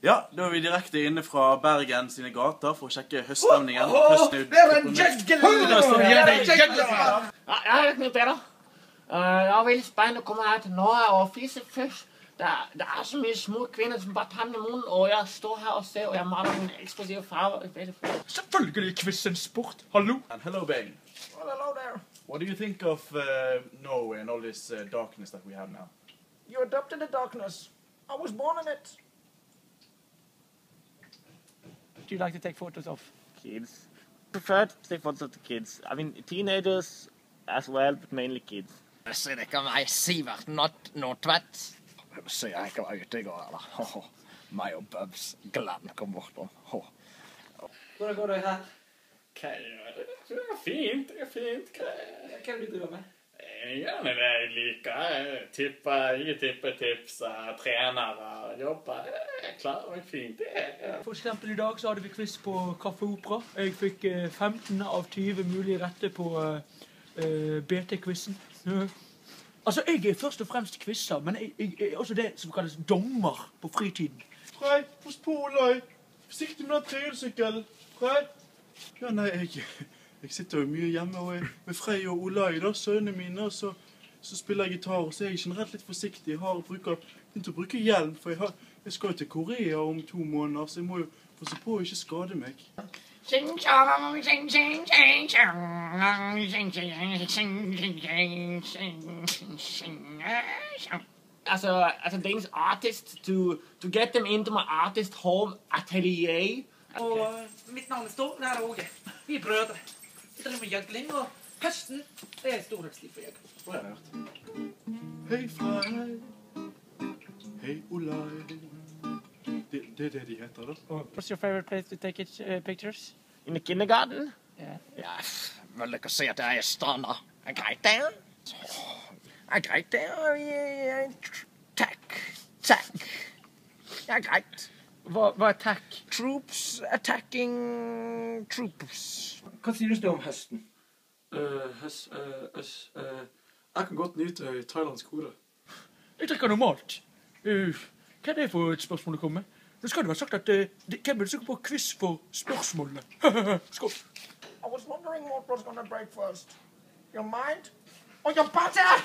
Ja, da vi direkte inne fra Bergen sine gater for å sjekke høststemningen. Det en juggel! Jeg er litt mye bedre. Jeg er veldig spennende å komme her til Norge og fise fisk. Det er så mye små kvinner som bare tanner munnen, og jeg står her og ser, og jeg maler noen eksplosive farver. Selvfølgelig quiz en sport. Hallo? And hello, Bane. Well, hello there. What do you think of Norway and all this darkness that we have now? You adopted the darkness. I was born in it. Do you like to take photos of Kids. Prefer to take photos of the kids. I mean, teenagers as well, but mainly kids. Så det kan være Sivert Nordtvedt. Så jeg kan være ute I går, eller? Meg og Bubs Glenn kom bort på. Hvordan går det her? Hva gjør det? Det er fint, det er fint. Hva er det du driver med? Gjerne det jeg liker. Gi tippetips, trener, jobber. Jeg klarer meg fint. For eksempel I dag så hadde vi quiz på Kaffe Opera. Jeg fikk 15 av 20 mulige rette på BT-quizen. Altså, jeg først og fremst quizzer, men jeg også det som kalles dommer på fritiden. Frei, pass på, Olai. Forsiktig med den trehjulssykkelen. Frei? Ja, nei, jeg sitter jo mye hjemme med Frei og Olai, da, sønnene mine, og så spiller jeg gitar, og så jeg generelt litt forsiktig. Jeg begynt å bruke hjelm, for jeg skal jo til Korea om 2 måneder, så jeg må jo passe på å ikke skade meg. As a Danish artist, to get them into my artist home atelier. Og mitt navn Stål, det Åge. Vi brødre. Vi driver med gjøgling, og høsten, det storhetstid for gjøgling. Hva har jeg hørt? Hei, Frei. Hei, Olai. Det de heter, da. What's your favorite place to take pictures? In the kindergarten? Yeah. Ja, vel dere se at det stranda. Greit der. Greit der. Takk. Ja, greit. Hva takk? Troops attacking troops. Hva synes du om høsten? Jeg kan godt nyte thailandsk kode. Jeg drikker normalt. Hva det for et spørsmål å komme med? Nå skal du ha sagt at hvem sikker på quiz for spørsmålene? Skål! I was wondering what was gonna break first. Your mind or your butter?